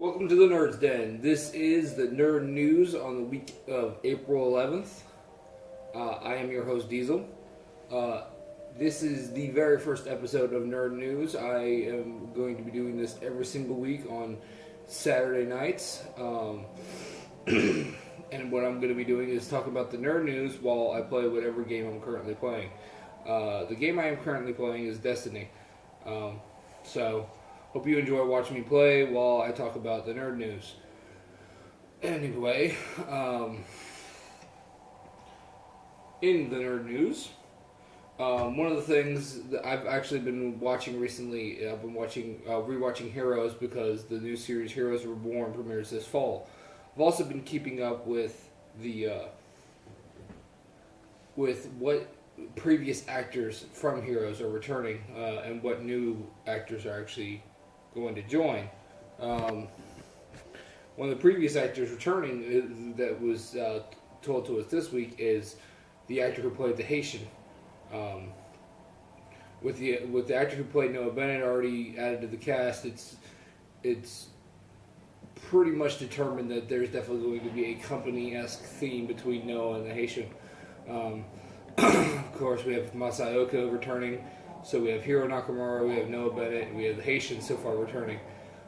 Welcome to the Nerd's Den. This is the Nerd News on the week of April 11th. I am your host, Diesel. This is the very first episode of Nerd News. I am going to be doing this every single week on Saturday nights. And what I'm going to be doing is talk about the Nerd News while I play whatever game I'm currently playing. The game I am currently playing is Destiny. So, hope you enjoy watching me play while I talk about the Nerd News. Anyway, in the Nerd News, one of the things that I've actually been watching recently, I've been rewatching Heroes because the new series Heroes Reborn premieres this fall. I've also been keeping up with with what previous actors from Heroes are returning and what new actors are actually going to join. One of the previous actors returning that was told to us this week is the actor who played the Haitian. With the actor who played Noah Bennett already added to the cast, it's pretty much determined that there's definitely going to be a company-esque theme between Noah and the Haitian. Of course, we have Masayoko returning, so we have Hiro Nakamura, we have Noah Bennett, and we have the Haitian so far returning.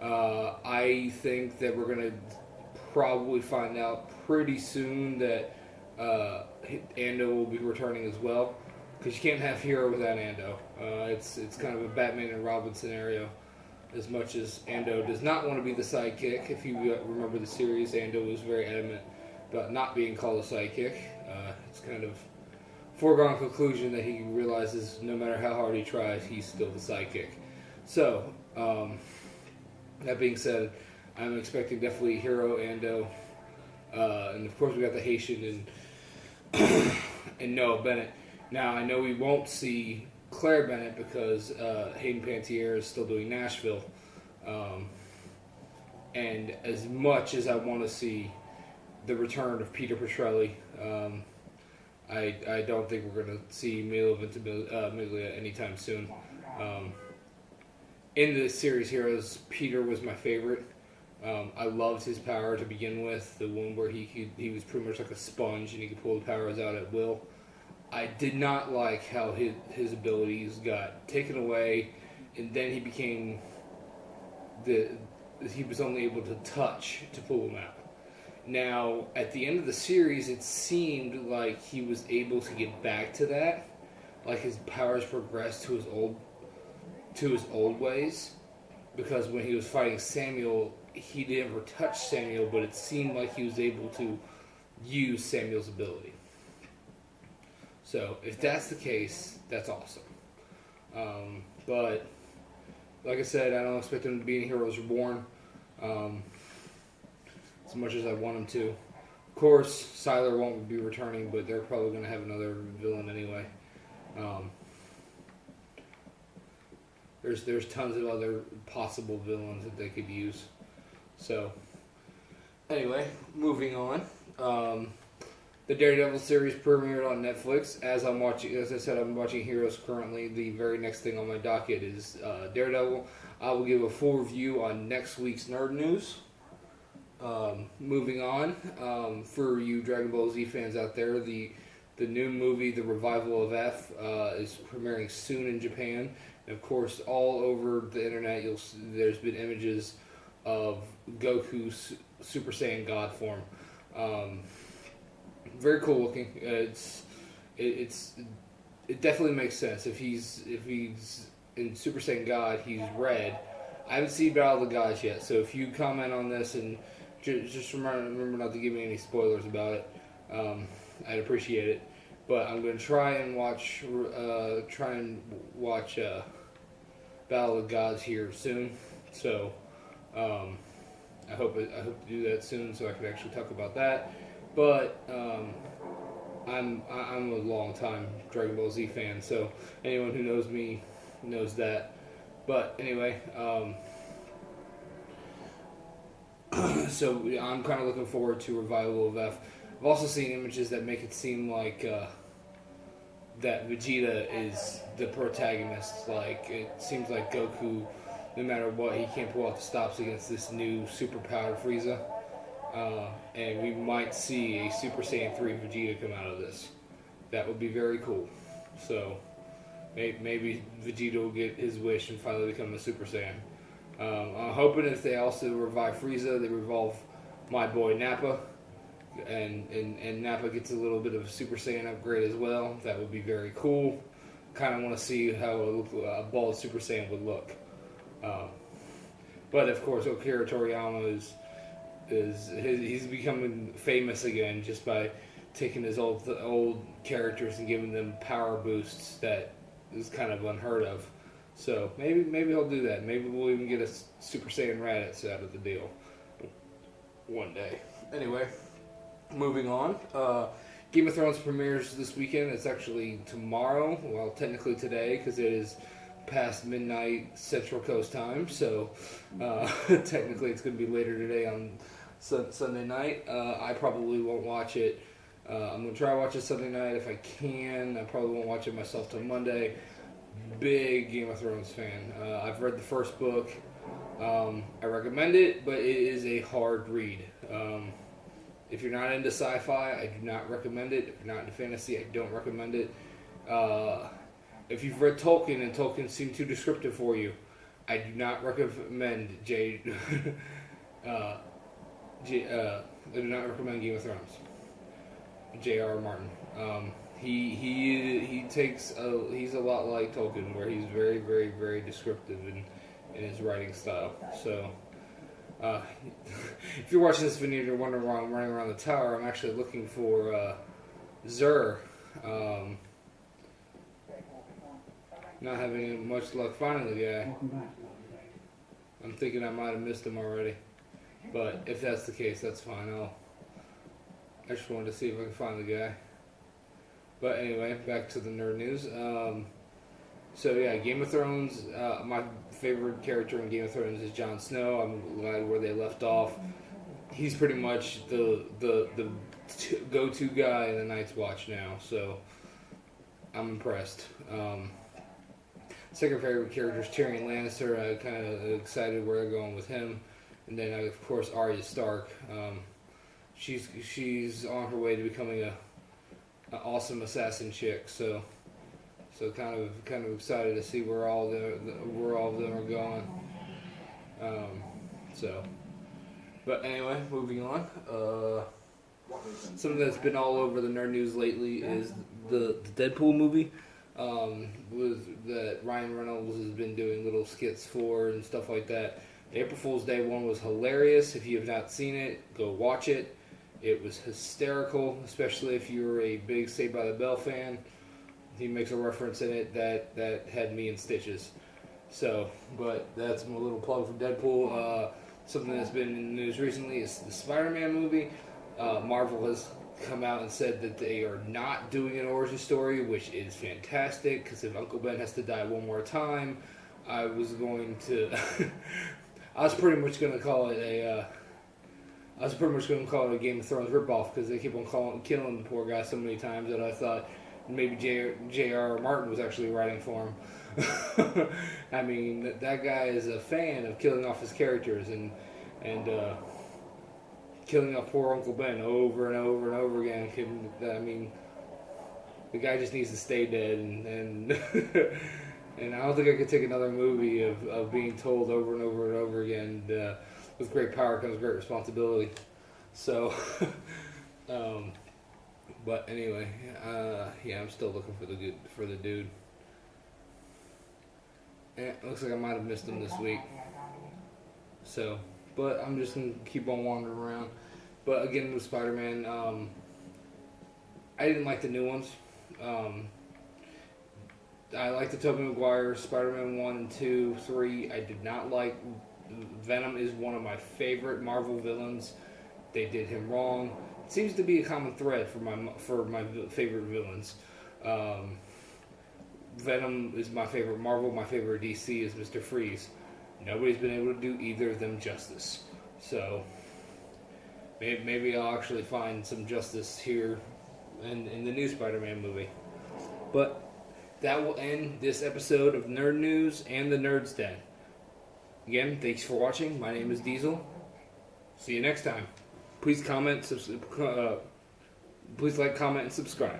I think that we're going to probably find out pretty soon that Ando will be returning as well, because you can't have Hiro without Ando. It's kind of a Batman and Robin scenario. As much as Ando does not want to be the sidekick, if you remember the series, Ando was very adamant about not being called a sidekick. It's kind of foregone conclusion that he realizes no matter how hard he tries, he's still the sidekick. So, that being said, I'm expecting definitely Hiro, Ando, and of course we got the Haitian and Noah Bennett. Now, I know we won't see Claire Bennett because Hayden Panettiere is still doing Nashville. And as much as I want to see the return of Peter Petrelli, I don't think we're going to see Milo Ventimiglia anytime soon. In the series Heroes, Peter was my favorite. I loved his power to begin with, the one where he was pretty much like a sponge and he could pull the powers out at will. I did not like how his abilities got taken away, and then he became he was only able to touch to pull them out. Now, at the end of the series, it seemed like he was able to get back to that, like his powers progressed to his old ways, because when he was fighting Samuel, he never touched Samuel, but it seemed like he was able to use Samuel's ability. So, if that's the case, that's awesome. But, like I said, I don't expect him to be in Heroes Reborn as much as I want him to. Of course, Sylar won't be returning, but they're probably going to have another villain anyway. There's tons of other possible villains that they could use. So, anyway, moving on. The Daredevil series premiered on Netflix. As I said, I'm watching Heroes currently. The very next thing on my docket is Daredevil. I will give a full review on next week's Nerd News. Moving on, for you Dragon Ball Z fans out there, the new movie, The Revival of F, is premiering soon in Japan. And of course, all over the internet, there's been images of Goku's Super Saiyan God form. Very cool looking. It definitely makes sense. If he's in Super Saiyan God, he's red. I haven't seen Battle of the Gods yet, so if you comment on this and just remember not to give me any spoilers about it, I'd appreciate it. But I'm going to try and watch Battle of the Gods here soon. So I hope to do that soon so I can actually talk about that. But I'm a long time Dragon Ball Z fan, so anyone who knows me knows that. But anyway, so I'm kind of looking forward to Revival of F. I've also seen images that make it seem like that Vegeta is the protagonist. Like, it seems like Goku no matter what, he can't pull out the stops against this new superpowered Frieza. And we might see a Super Saiyan 3 Vegeta come out of this. That would be very cool. So maybe Vegeta will get his wish and finally become a Super Saiyan. I'm hoping if they also revive Frieza, they revolve my boy Nappa, and Nappa gets a little bit of a Super Saiyan upgrade as well. That would be very cool. Kind of want to see how a bald Super Saiyan would look. But of course, Akira Toriyama he's becoming famous again just by taking his old characters and giving them power boosts that is kind of unheard of. So maybe he'll do that. Maybe we'll even get a Super Saiyan Raditz out of the deal one day. Anyway, moving on. Game of Thrones premieres this weekend. It's actually tomorrow. Well, technically today because it is past midnight Central Coast time. So technically it's going to be later today on Sunday night. I probably won't watch it. I'm going to try to watch it Sunday night if I can. I probably won't watch it myself till Monday. Big Game of Thrones fan. I've read the first book. I recommend it, but it is a hard read. If you're not into sci-fi, I do not recommend it. If you're not into fantasy, I don't recommend it. If you've read Tolkien and Tolkien seemed too descriptive for you, I do not recommend I do not recommend Game of Thrones. J.R.R. Martin. He's a lot like Tolkien, where he's very, very, very descriptive in his writing style. So, if you're watching this video and you're wondering why I'm running around the tower, I'm actually looking for Zur. Not having much luck finding the guy. I'm thinking I might have missed him already. But if that's the case, that's fine. I just wanted to see if I can find the guy. But anyway, back to the nerd news. So yeah, Game of Thrones. My favorite character in Game of Thrones is Jon Snow. I'm glad where they left off. He's pretty much the go-to guy in the Night's Watch now. So I'm impressed. Second favorite character is Tyrion Lannister. I'm kind of excited where they're going with him. And then of course Arya Stark. She's on her way to becoming an awesome assassin chick. So kind of excited to see where all of them are going. But anyway, moving on. Something that's been all over the nerd news lately is the Deadpool movie. That Ryan Reynolds has been doing little skits for and stuff like that. The April Fool's Day one was hilarious. If you have not seen it, go watch it. It was hysterical, especially if you're a big Saved by the Bell fan. He makes a reference in it that had me in stitches. So, but that's my little plug for Deadpool. Something that's been in the news recently is the Spider-Man movie. Marvel has come out and said that they are not doing an origin story, which is fantastic, because if Uncle Ben has to die one more time, I was going to... I was pretty much going to call it a Game of Thrones ripoff, because they keep on killing the poor guy so many times that I thought maybe J.R.R. Martin was actually writing for him. I mean, that guy is a fan of killing off his characters and killing off poor Uncle Ben over and over and over again. I mean, the guy just needs to stay dead, and and I don't think I could take another movie of being told over and over and over again. With great power comes great responsibility. So, but anyway, yeah, I'm still looking for the dude. And it looks like I might have missed him this week. So, but I'm just gonna keep on wandering around. But again, with Spider-Man, I didn't like the new ones. I like the Tobey Maguire, Spider-Man 1 and 2, 3. I did not like. Venom is one of my favorite Marvel villains. They did him wrong. It seems to be a common thread for my favorite villains. Venom is my favorite Marvel. My favorite DC is Mr. Freeze. Nobody's been able to do either of them justice. So maybe I'll actually find some justice here in the new Spider-Man movie. But that will end this episode of Nerd News and the Nerd's Den. Again, thanks for watching. My name is Diesel. See you next time. Please comment, please like, comment, and subscribe.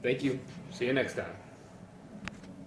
Thank you. See you next time.